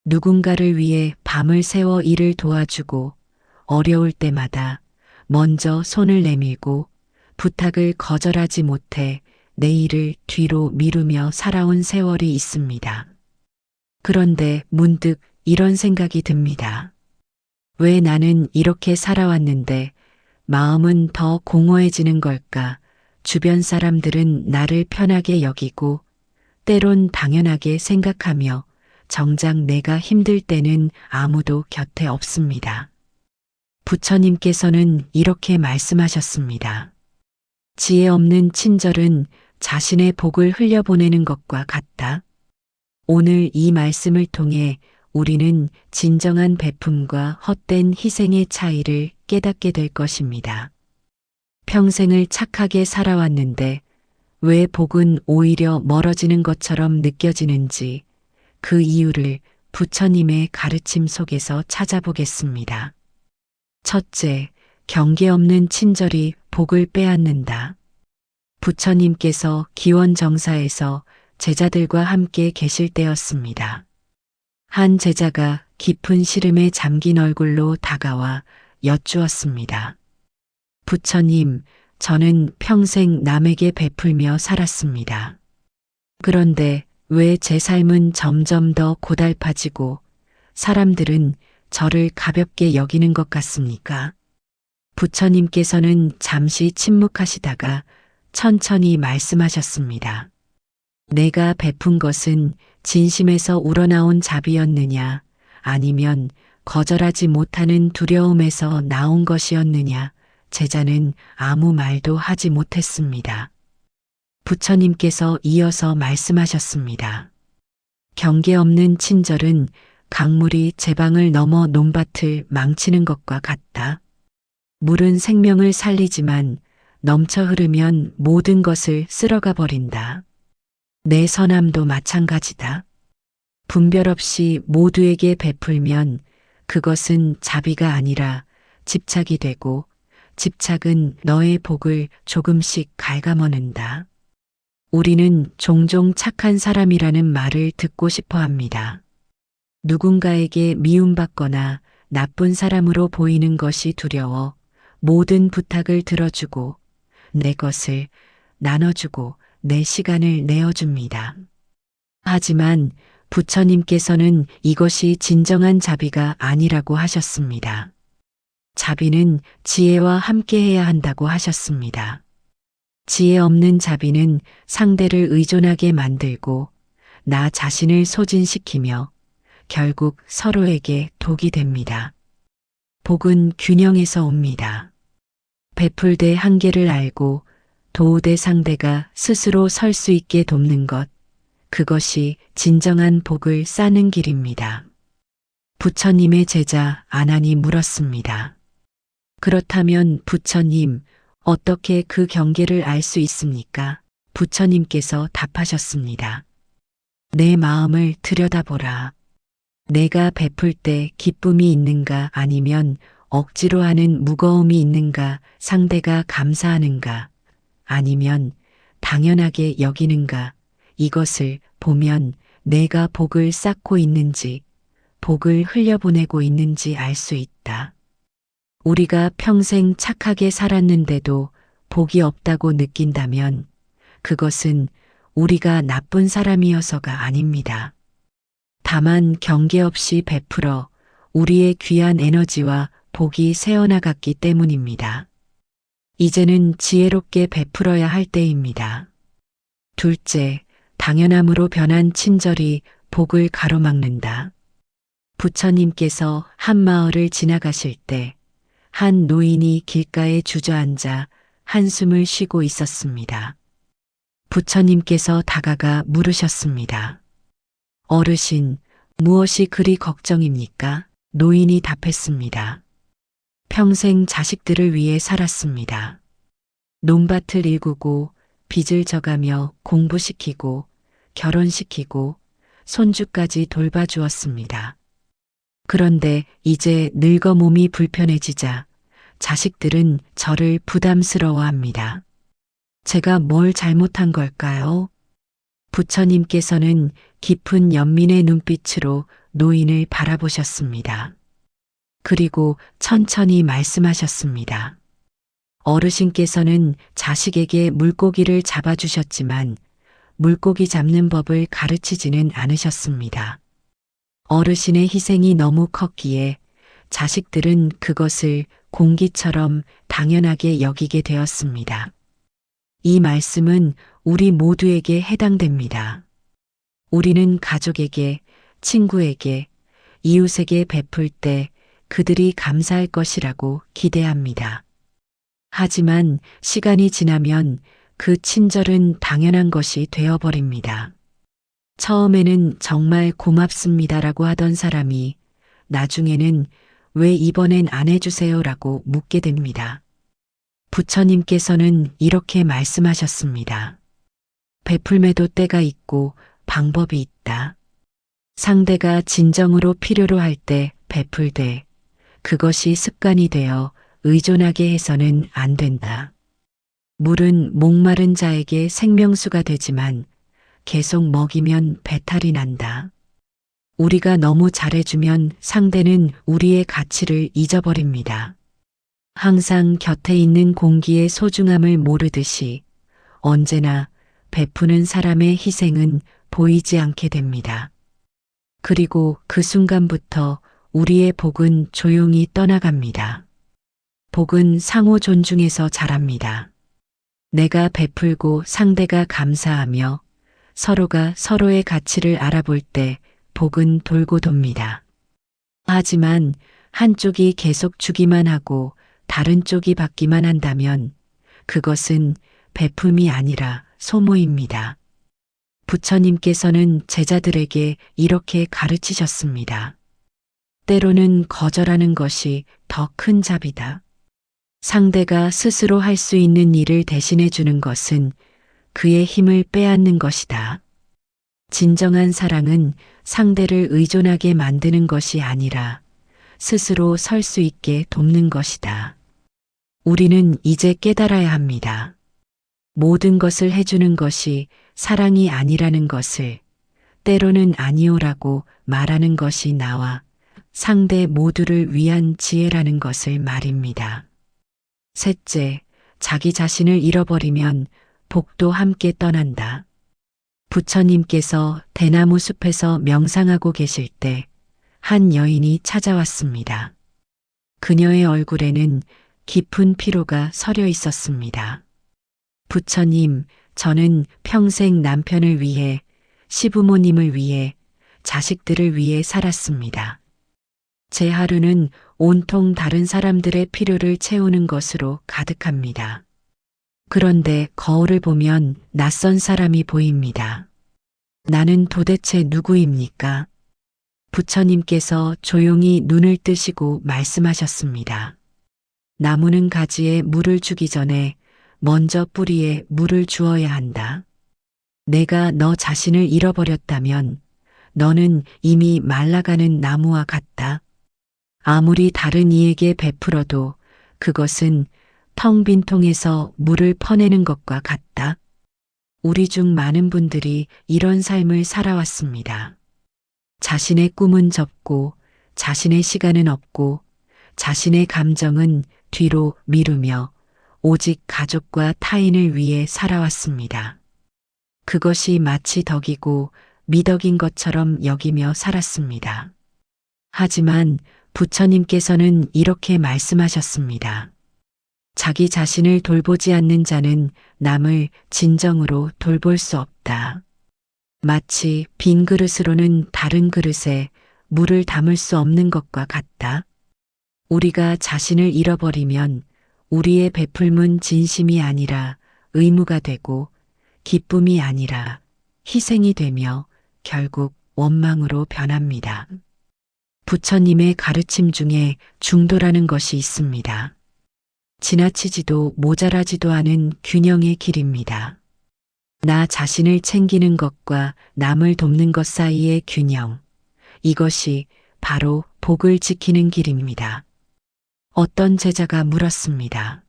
누군가를 위해 밤을 새워 일을 도와주고 어려울 때마다 먼저 손을 내밀고 부탁을 거절하지 못해 내 일을 뒤로 미루며 살아온 세월이 있습니다. 그런데 문득 이런 생각이 듭니다. 왜 나는 이렇게 살아왔는데 마음은 더 공허해지는 걸까? 주변 사람들은 나를 편하게 여기고 때론 당연하게 생각하며 정작 내가 힘들 때는 아무도 곁에 없습니다. 부처님께서는 이렇게 말씀하셨습니다. 지혜 없는 친절은 자신의 복을 흘려보내는 것과 같다. 오늘 이 말씀을 통해 우리는 진정한 베품과 헛된 희생의 차이를 깨닫게 될 것입니다. 평생을 착하게 살아왔는데 왜 복은 오히려 멀어지는 것처럼 느껴지는지 그 이유를 부처님의 가르침 속에서 찾아보겠습니다. 첫째, 경계 없는 친절이 복을 빼앗는다. 부처님께서 기원정사에서 제자들과 함께 계실 때였습니다. 한 제자가 깊은 시름에 잠긴 얼굴로 다가와 여쭈었습니다. 부처님, 저는 평생 남에게 베풀며 살았습니다. 그런데 왜 제 삶은 점점 더 고달파지고 사람들은 저를 가볍게 여기는 것 같습니까? 부처님께서는 잠시 침묵하시다가 천천히 말씀하셨습니다. 내가 베푼 것은 진심에서 우러나온 자비였느냐, 아니면 거절하지 못하는 두려움에서 나온 것이었느냐, 제자는 아무 말도 하지 못했습니다. 부처님께서 이어서 말씀하셨습니다. 경계 없는 친절은 강물이 제방을 넘어 논밭을 망치는 것과 같다. 물은 생명을 살리지만 넘쳐 흐르면 모든 것을 쓸어가 버린다. 내 선함도 마찬가지다. 분별 없이 모두에게 베풀면 그것은 자비가 아니라 집착이 되고 집착은 너의 복을 조금씩 갉아먹는다. 우리는 종종 착한 사람이라는 말을 듣고 싶어 합니다. 누군가에게 미움받거나 나쁜 사람으로 보이는 것이 두려워 모든 부탁을 들어주고 내 것을 나눠주고 내 시간을 내어줍니다. 하지만 부처님께서는 이것이 진정한 자비가 아니라고 하셨습니다. 자비는 지혜와 함께해야 한다고 하셨습니다. 지혜 없는 자비는 상대를 의존하게 만들고 나 자신을 소진시키며 결국 서로에게 독이 됩니다. 복은 균형에서 옵니다. 베풀 때 한계를 알고 도우대 상대가 스스로 설 수 있게 돕는 것, 그것이 진정한 복을 쌓는 길입니다. 부처님의 제자 아난이 물었습니다. 그렇다면 부처님, 어떻게 그 경계를 알 수 있습니까? 부처님께서 답하셨습니다. 내 마음을 들여다보라. 내가 베풀 때 기쁨이 있는가 아니면 억지로 하는 무거움이 있는가, 상대가 감사하는가 아니면 당연하게 여기는가, 이것을 보면 내가 복을 쌓고 있는지 복을 흘려보내고 있는지 알 수 있다. 우리가 평생 착하게 살았는데도 복이 없다고 느낀다면 그것은 우리가 나쁜 사람이어서가 아닙니다. 다만 경계 없이 베풀어 우리의 귀한 에너지와 복이 새어나갔기 때문입니다. 이제는 지혜롭게 베풀어야 할 때입니다. 둘째, 당연함으로 변한 친절이 복을 가로막는다. 부처님께서 한 마을을 지나가실 때 한 노인이 길가에 주저앉아 한숨을 쉬고 있었습니다. 부처님께서 다가가 물으셨습니다. 어르신, 무엇이 그리 걱정입니까? 노인이 답했습니다. 평생 자식들을 위해 살았습니다. 논밭을 일구고 빚을 져가며 공부시키고 결혼시키고 손주까지 돌봐주었습니다. 그런데 이제 늙어 몸이 불편해지자 자식들은 저를 부담스러워합니다. 제가 뭘 잘못한 걸까요? 부처님께서는 깊은 연민의 눈빛으로 노인을 바라보셨습니다. 그리고 천천히 말씀하셨습니다. 어르신께서는 자식에게 물고기를 잡아주셨지만 물고기 잡는 법을 가르치지는 않으셨습니다. 어르신의 희생이 너무 컸기에 자식들은 그것을 공기처럼 당연하게 여기게 되었습니다. 이 말씀은 우리 모두에게 해당됩니다. 우리는 가족에게, 친구에게, 이웃에게 베풀 때 그들이 감사할 것이라고 기대합니다. 하지만 시간이 지나면 그 친절은 당연한 것이 되어버립니다. 처음에는 정말 고맙습니다라고 하던 사람이 나중에는 왜 이번엔 안 해주세요라고 묻게 됩니다. 부처님께서는 이렇게 말씀하셨습니다. 베풀매도 때가 있고 방법이 있다. 상대가 진정으로 필요로 할 때 베풀되 그것이 습관이 되어 의존하게 해서는 안 된다. 물은 목마른 자에게 생명수가 되지만 계속 먹이면 배탈이 난다. 우리가 너무 잘해주면 상대는 우리의 가치를 잊어버립니다. 항상 곁에 있는 공기의 소중함을 모르듯이 언제나 베푸는 사람의 희생은 보이지 않게 됩니다. 그리고 그 순간부터 우리의 복은 조용히 떠나갑니다. 복은 상호 존중에서 자랍니다. 내가 베풀고 상대가 감사하며 서로가 서로의 가치를 알아볼 때 복은 돌고 돕니다. 하지만 한쪽이 계속 주기만 하고 다른 쪽이 받기만 한다면 그것은 베품이 아니라 소모입니다. 부처님께서는 제자들에게 이렇게 가르치셨습니다. 때로는 거절하는 것이 더 큰 자비다. 상대가 스스로 할 수 있는 일을 대신해 주는 것은 그의 힘을 빼앗는 것이다. 진정한 사랑은 상대를 의존하게 만드는 것이 아니라 스스로 설 수 있게 돕는 것이다. 우리는 이제 깨달아야 합니다. 모든 것을 해주는 것이 사랑이 아니라는 것을, 때로는 아니오라고 말하는 것이 나와 상대 모두를 위한 지혜라는 것을 말입니다. 셋째, 자기 자신을 잃어버리면 복도 함께 떠난다. 부처님께서 대나무 숲에서 명상하고 계실 때 한 여인이 찾아왔습니다. 그녀의 얼굴에는 깊은 피로가 서려 있었습니다. 부처님, 저는 평생 남편을 위해, 시부모님을 위해, 자식들을 위해 살았습니다. 제 하루는 온통 다른 사람들의 필요를 채우는 것으로 가득합니다. 그런데 거울을 보면 낯선 사람이 보입니다. 나는 도대체 누구입니까? 부처님께서 조용히 눈을 뜨시고 말씀하셨습니다. 나무는 가지에 물을 주기 전에 먼저 뿌리에 물을 주어야 한다. 내가 너 자신을 잃어버렸다면 너는 이미 말라가는 나무와 같다. 아무리 다른 이에게 베풀어도 그것은 텅 빈 통에서 물을 퍼내는 것과 같다. 우리 중 많은 분들이 이런 삶을 살아왔습니다. 자신의 꿈은 접고 자신의 시간은 없고 자신의 감정은 뒤로 미루며 오직 가족과 타인을 위해 살아왔습니다. 그것이 마치 덕이고 미덕인 것처럼 여기며 살았습니다. 하지만 부처님께서는 이렇게 말씀하셨습니다. 자기 자신을 돌보지 않는 자는 남을 진정으로 돌볼 수 없다. 마치 빈 그릇으로는 다른 그릇에 물을 담을 수 없는 것과 같다. 우리가 자신을 잃어버리면 우리의 베풀문 진심이 아니라 의무가 되고 기쁨이 아니라 희생이 되며 결국 원망으로 변합니다. 부처님의 가르침 중에 중도라는 것이 있습니다. 지나치지도 모자라지도 않은 균형의 길입니다. 나 자신을 챙기는 것과 남을 돕는 것 사이의 균형. 이것이 바로 복을 지키는 길입니다. 어떤 제자가 물었습니다.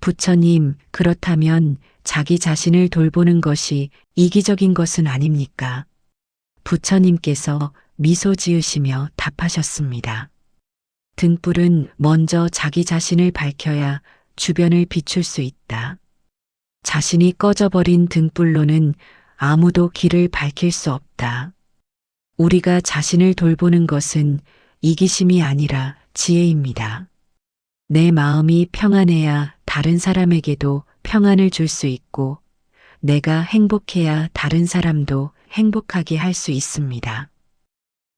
부처님, 그렇다면 자기 자신을 돌보는 것이 이기적인 것은 아닙니까? 부처님께서 미소 지으시며 답하셨습니다. 등불은 먼저 자기 자신을 밝혀야 주변을 비출 수 있다. 자신이 꺼져버린 등불로는 아무도 길을 밝힐 수 없다. 우리가 자신을 돌보는 것은 이기심이 아니라 지혜입니다. 내 마음이 평안해야 다른 사람에게도 평안을 줄 수 있고, 내가 행복해야 다른 사람도 행복하게 할 수 있습니다.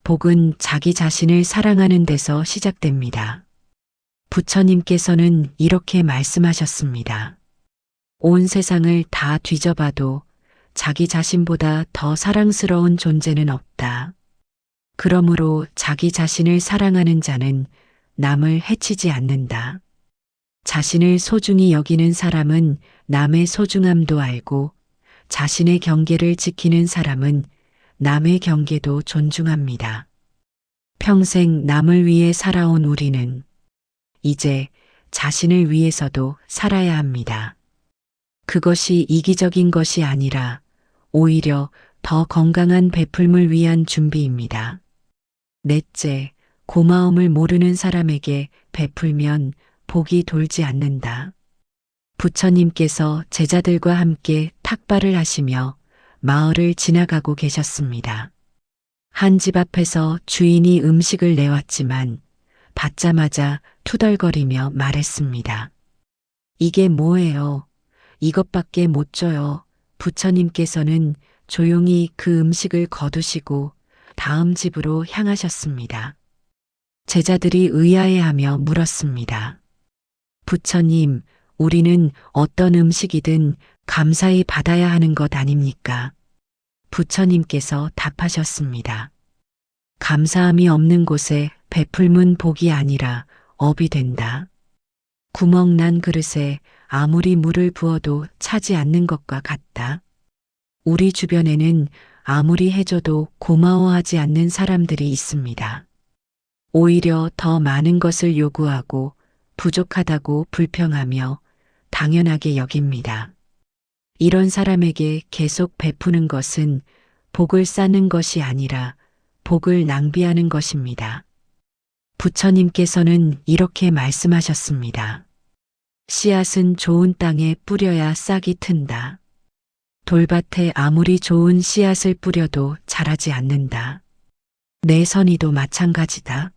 복은 자기 자신을 사랑하는 데서 시작됩니다. 부처님께서는 이렇게 말씀하셨습니다. 온 세상을 다 뒤져봐도 자기 자신보다 더 사랑스러운 존재는 없다. 그러므로 자기 자신을 사랑하는 자는 남을 해치지 않는다. 자신을 소중히 여기는 사람은 남의 소중함도 알고, 자신의 경계를 지키는 사람은 남의 경계도 존중합니다. 평생 남을 위해 살아온 우리는 이제 자신을 위해서도 살아야 합니다. 그것이 이기적인 것이 아니라 오히려 더 건강한 베풀물 위한 준비입니다. 넷째, 고마움을 모르는 사람에게 베풀면 복이 돌지 않는다. 부처님께서 제자들과 함께 탁발을 하시며 마을을 지나가고 계셨습니다. 한 집 앞에서 주인이 음식을 내왔지만 받자마자 투덜거리며 말했습니다. 이게 뭐예요? 이것밖에 못 줘요. 부처님께서는 조용히 그 음식을 거두시고 다음 집으로 향하셨습니다. 제자들이 의아해하며 물었습니다. 부처님, 우리는 어떤 음식이든 감사히 받아야 하는 것 아닙니까? 부처님께서 답하셨습니다. 감사함이 없는 곳에 베풀문 복이 아니라 업이 된다. 구멍난 그릇에 아무리 물을 부어도 차지 않는 것과 같다. 우리 주변에는 아무리 해줘도 고마워하지 않는 사람들이 있습니다. 오히려 더 많은 것을 요구하고 부족하다고 불평하며 당연하게 여깁니다. 이런 사람에게 계속 베푸는 것은 복을 쌓는 것이 아니라 복을 낭비하는 것입니다. 부처님께서는 이렇게 말씀하셨습니다. 씨앗은 좋은 땅에 뿌려야 싹이 튼다. 돌밭에 아무리 좋은 씨앗을 뿌려도 자라지 않는다. 내 선의도 마찬가지다.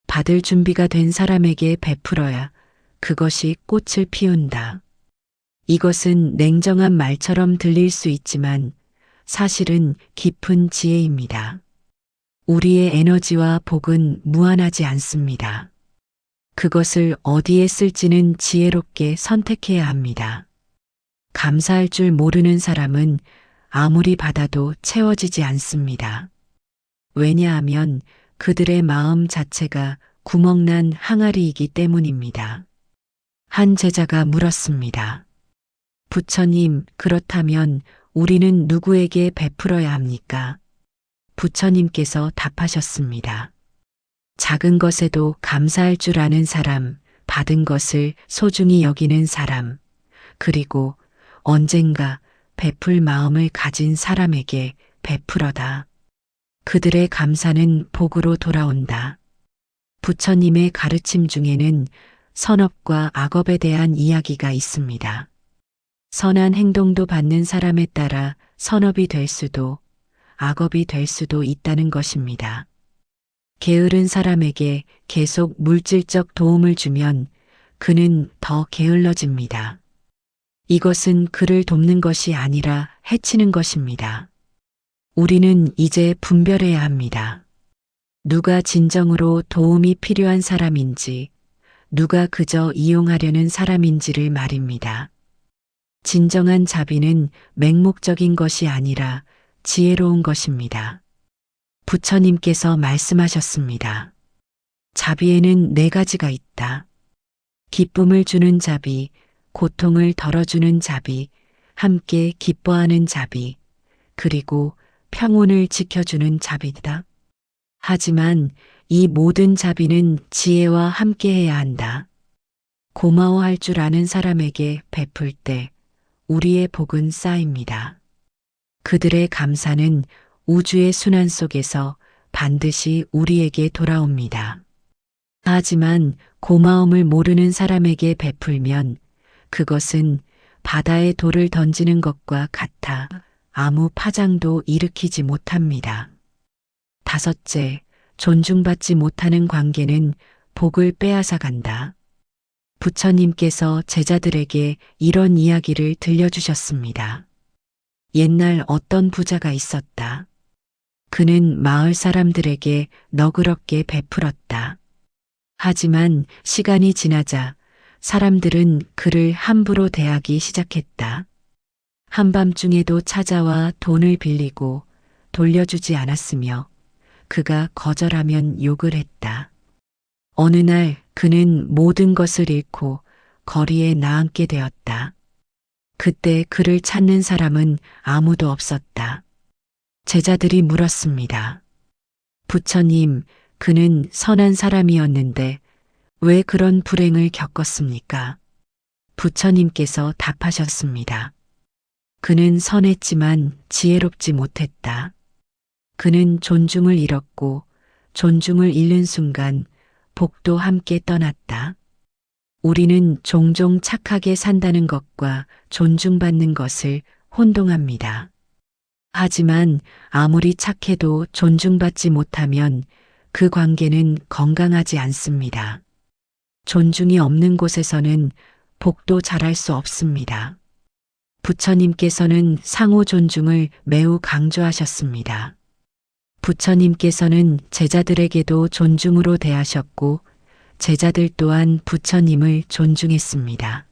받을 준비가 된 사람에게 베풀어야 그것이 꽃을 피운다. 이것은 냉정한 말처럼 들릴 수 있지만 사실은 깊은 지혜입니다. 우리의 에너지와 복은 무한하지 않습니다. 그것을 어디에 쓸지는 지혜롭게 선택해야 합니다. 감사할 줄 모르는 사람은 아무리 받아도 채워지지 않습니다. 왜냐하면 그들의 마음 자체가 구멍난 항아리이기 때문입니다. 한 제자가 물었습니다. 부처님, 그렇다면 우리는 누구에게 베풀어야 합니까? 부처님께서 답하셨습니다. 작은 것에도 감사할 줄 아는 사람, 받은 것을 소중히 여기는 사람, 그리고 언젠가 베풀 마음을 가진 사람에게 베풀어다. 그들의 감사는 복으로 돌아온다. 부처님의 가르침 중에는 선업과 악업에 대한 이야기가 있습니다. 선한 행동도 받는 사람에 따라 선업이 될 수도 악업이 될 수도 있다는 것입니다. 게으른 사람에게 계속 물질적 도움을 주면 그는 더 게을러집니다. 이것은 그를 돕는 것이 아니라 해치는 것입니다. 우리는 이제 분별해야 합니다. 누가 진정으로 도움이 필요한 사람인지, 누가 그저 이용하려는 사람인지를 말입니다. 진정한 자비는 맹목적인 것이 아니라 지혜로운 것입니다. 부처님께서 말씀하셨습니다. 자비에는 4가지가 있다. 기쁨을 주는 자비, 고통을 덜어주는 자비, 함께 기뻐하는 자비, 그리고 평온을 지켜주는 자비다. 하지만 이 모든 자비는 지혜와 함께해야 한다. 고마워할 줄 아는 사람에게 베풀 때 우리의 복은 쌓입니다. 그들의 감사는 우주의 순환 속에서 반드시 우리에게 돌아옵니다. 하지만 고마움을 모르는 사람에게 베풀면 그것은 바다에 돌을 던지는 것과 같아 아무 파장도 일으키지 못합니다. 다섯째, 존중받지 못하는 관계는 복을 빼앗아 간다. 부처님께서 제자들에게 이런 이야기를 들려주셨습니다. 옛날 어떤 부자가 있었다. 그는 마을 사람들에게 너그럽게 베풀었다. 하지만 시간이 지나자 사람들은 그를 함부로 대하기 시작했다. 한밤중에도 찾아와 돈을 빌리고 돌려주지 않았으며 그가 거절하면 욕을 했다. 어느 날 그는 모든 것을 잃고 거리에 나앉게 되었다. 그때 그를 찾는 사람은 아무도 없었다. 제자들이 물었습니다. 부처님, 그는 선한 사람이었는데 왜 그런 불행을 겪었습니까? 부처님께서 답하셨습니다. 그는 선했지만 지혜롭지 못했다. 그는 존중을 잃었고 존중을 잃는 순간 복도 함께 떠났다. 우리는 종종 착하게 산다는 것과 존중받는 것을 혼동합니다. 하지만 아무리 착해도 존중받지 못하면 그 관계는 건강하지 않습니다. 존중이 없는 곳에서는 복도 자랄 수 없습니다. 부처님께서는 상호 존중을 매우 강조하셨습니다. 부처님께서는 제자들에게도 존중으로 대하셨고 제자들 또한 부처님을 존중했습니다.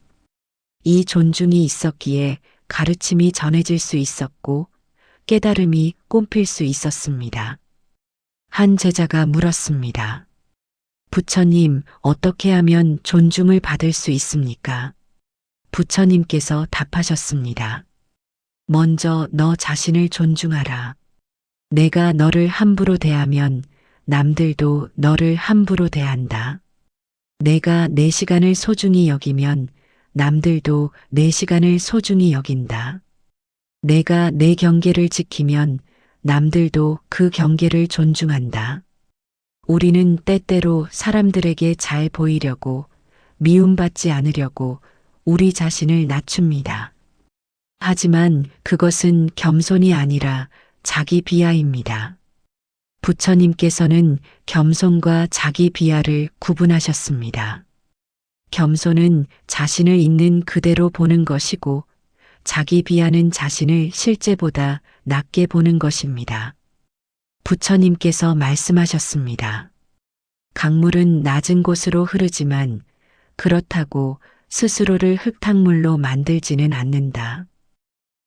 이 존중이 있었기에 가르침이 전해질 수 있었고 깨달음이 꽃필 수 있었습니다. 한 제자가 물었습니다. 부처님, 어떻게 하면 존중을 받을 수 있습니까? 부처님께서 답하셨습니다. 먼저 너 자신을 존중하라. 내가 너를 함부로 대하면 남들도 너를 함부로 대한다. 내가 내 시간을 소중히 여기면 남들도 내 시간을 소중히 여긴다. 내가 내 경계를 지키면 남들도 그 경계를 존중한다. 우리는 때때로 사람들에게 잘 보이려고 미움받지 않으려고 우리 자신을 낮춥니다. 하지만 그것은 겸손이 아니라 자기 비하입니다. 부처님께서는 겸손과 자기 비하를 구분하셨습니다. 겸손은 자신을 있는 그대로 보는 것이고 자기 비하는 자신을 실제보다 낮게 보는 것입니다. 부처님께서 말씀하셨습니다. 강물은 낮은 곳으로 흐르지만 그렇다고 스스로를 흙탕물로 만들지는 않는다.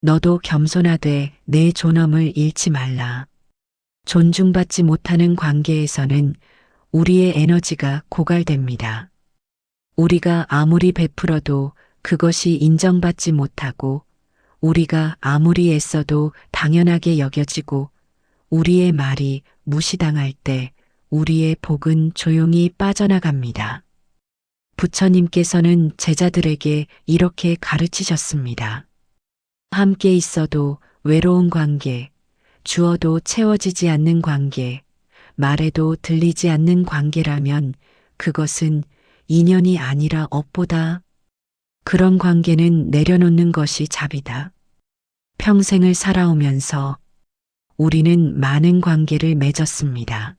너도 겸손하되 내 존엄을 잃지 말라. 존중받지 못하는 관계에서는 우리의 에너지가 고갈됩니다. 우리가 아무리 베풀어도 그것이 인정받지 못하고 우리가 아무리 애써도 당연하게 여겨지고 우리의 말이 무시당할 때 우리의 복은 조용히 빠져나갑니다. 부처님께서는 제자들에게 이렇게 가르치셨습니다. 함께 있어도 외로운 관계, 주어도 채워지지 않는 관계, 말해도 들리지 않는 관계라면 그것은 인연이 아니라 업보다. 그런 관계는 내려놓는 것이 답이다. 평생을 살아오면서 우리는 많은 관계를 맺었습니다.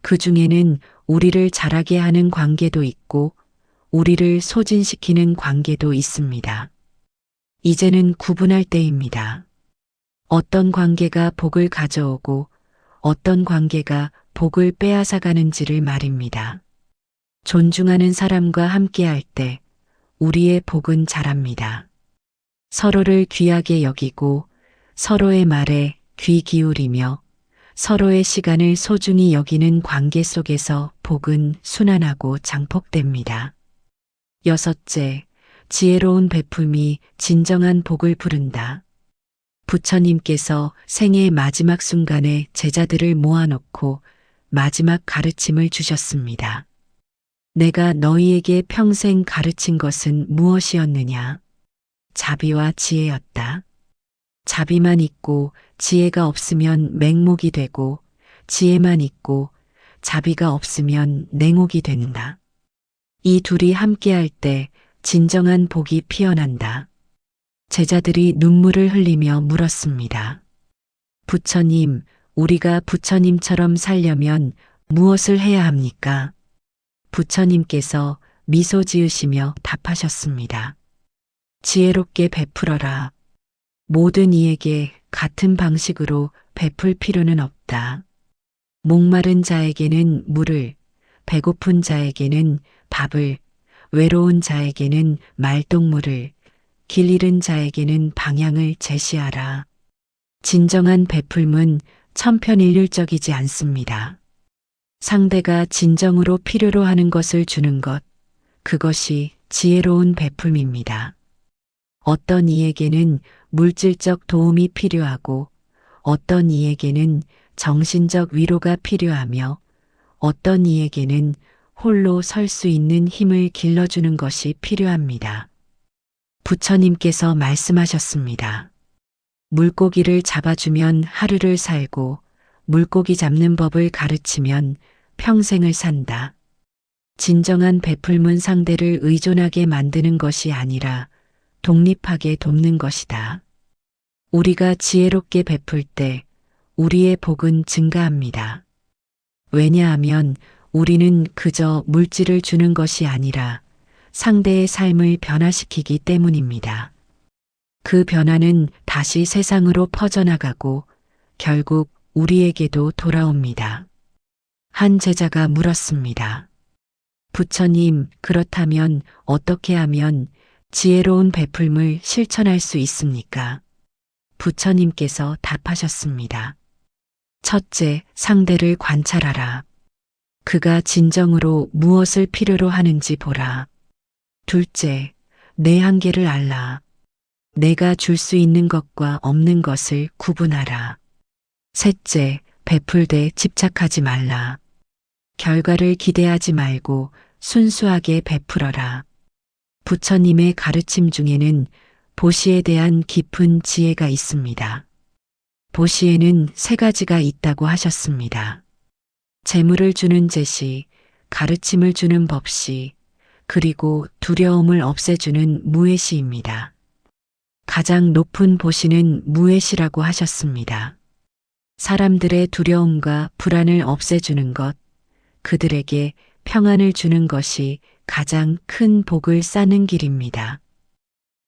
그 중에는 우리를 자라게 하는 관계도 있고 우리를 소진시키는 관계도 있습니다. 이제는 구분할 때입니다. 어떤 관계가 복을 가져오고 어떤 관계가 복을 빼앗아가는지를 말입니다. 존중하는 사람과 함께할 때 우리의 복은 자랍니다. 서로를 귀하게 여기고 서로의 말에 귀 기울이며 서로의 시간을 소중히 여기는 관계 속에서 복은 순환하고 장폭됩니다. 여섯째, 지혜로운 베품이 진정한 복을 부른다. 부처님께서 생애의 마지막 순간에 제자들을 모아놓고 마지막 가르침을 주셨습니다. 내가 너희에게 평생 가르친 것은 무엇이었느냐? 자비와 지혜였다. 자비만 있고 지혜가 없으면 맹목이 되고 지혜만 있고 자비가 없으면 냉옥이 된다. 이 둘이 함께할 때 진정한 복이 피어난다. 제자들이 눈물을 흘리며 물었습니다. 부처님, 우리가 부처님처럼 살려면 무엇을 해야 합니까? 부처님께서 미소 지으시며 답하셨습니다. 지혜롭게 베풀어라. 모든 이에게 같은 방식으로 베풀 필요는 없다. 목마른 자에게는 물을, 배고픈 자에게는 밥을, 외로운 자에게는 말동무를, 길 잃은 자에게는 방향을 제시하라. 진정한 베풀음은 천편일률적이지 않습니다. 상대가 진정으로 필요로 하는 것을 주는 것, 그것이 지혜로운 베풀음입니다. 어떤 이에게는 물질적 도움이 필요하고 어떤 이에게는 정신적 위로가 필요하며 어떤 이에게는 홀로 설 수 있는 힘을 길러주는 것이 필요합니다. 부처님께서 말씀하셨습니다. 물고기를 잡아주면 하루를 살고 물고기 잡는 법을 가르치면 평생을 산다. 진정한 베풀문 상대를 의존하게 만드는 것이 아니라 독립하게 돕는 것이다. 우리가 지혜롭게 베풀 때 우리의 복은 증가합니다. 왜냐하면 우리는 그저 물질을 주는 것이 아니라 상대의 삶을 변화시키기 때문입니다. 그 변화는 다시 세상으로 퍼져나가고 결국 우리에게도 돌아옵니다. 한 제자가 물었습니다. 부처님, 그렇다면 어떻게 하면 지혜로운 베풀음을 실천할 수 있습니까? 부처님께서 답하셨습니다. 첫째, 상대를 관찰하라. 그가 진정으로 무엇을 필요로 하는지 보라. 둘째, 내 한계를 알라. 내가 줄 수 있는 것과 없는 것을 구분하라. 셋째, 베풀되 집착하지 말라. 결과를 기대하지 말고 순수하게 베풀어라. 부처님의 가르침 중에는 보시에 대한 깊은 지혜가 있습니다. 보시에는 세 가지가 있다고 하셨습니다. 재물을 주는 제시, 가르침을 주는 법시, 그리고 두려움을 없애주는 무해시입니다. 가장 높은 보시는 무해시라고 하셨습니다. 사람들의 두려움과 불안을 없애주는 것, 그들에게 평안을 주는 것이 가장 큰 복을 쌓는 길입니다.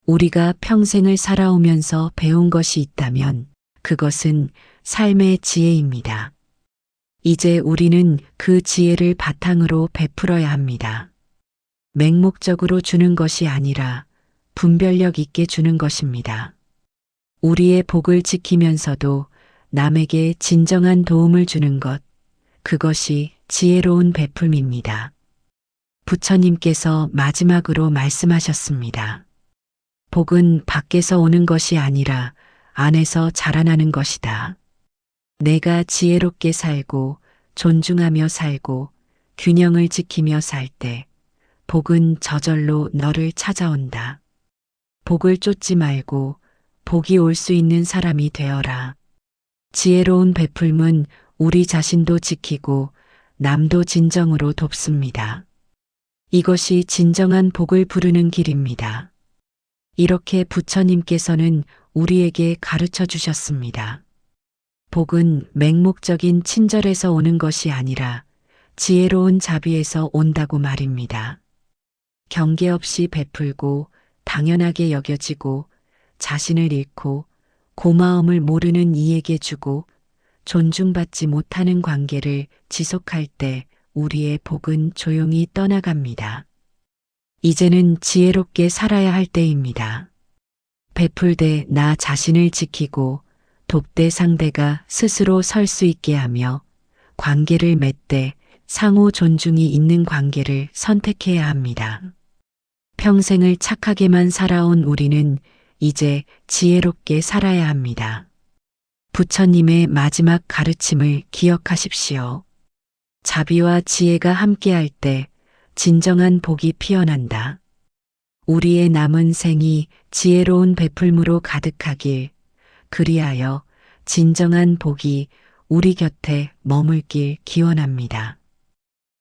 우리가 평생을 살아오면서 배운 것이 있다면 그것은 삶의 지혜입니다. 이제 우리는 그 지혜를 바탕으로 베풀어야 합니다. 맹목적으로 주는 것이 아니라 분별력 있게 주는 것입니다. 우리의 복을 지키면서도 남에게 진정한 도움을 주는 것, 그것이 지혜로운 베풀음입니다. 부처님께서 마지막으로 말씀하셨습니다. 복은 밖에서 오는 것이 아니라 안에서 자라나는 것이다. 내가 지혜롭게 살고 존중하며 살고 균형을 지키며 살 때 복은 저절로 너를 찾아온다. 복을 쫓지 말고 복이 올 수 있는 사람이 되어라. 지혜로운 베풀음은 우리 자신도 지키고 남도 진정으로 돕습니다. 이것이 진정한 복을 부르는 길입니다. 이렇게 부처님께서는 우리에게 가르쳐 주셨습니다. 복은 맹목적인 친절에서 오는 것이 아니라 지혜로운 자비에서 온다고 말입니다. 경계 없이 베풀고 당연하게 여겨지고 자신을 잃고 고마움을 모르는 이에게 주고 존중받지 못하는 관계를 지속할 때 우리의 복은 조용히 떠나갑니다. 이제는 지혜롭게 살아야 할 때입니다. 베풀되 나 자신을 지키고 돕되 상대가 스스로 설 수 있게 하며 관계를 맺되 상호 존중이 있는 관계를 선택해야 합니다. 평생을 착하게만 살아온 우리는 이제 지혜롭게 살아야 합니다. 부처님의 마지막 가르침을 기억하십시오. 자비와 지혜가 함께할 때 진정한 복이 피어난다. 우리의 남은 생이 지혜로운 베풀무로 가득하길, 그리하여 진정한 복이 우리 곁에 머물길 기원합니다.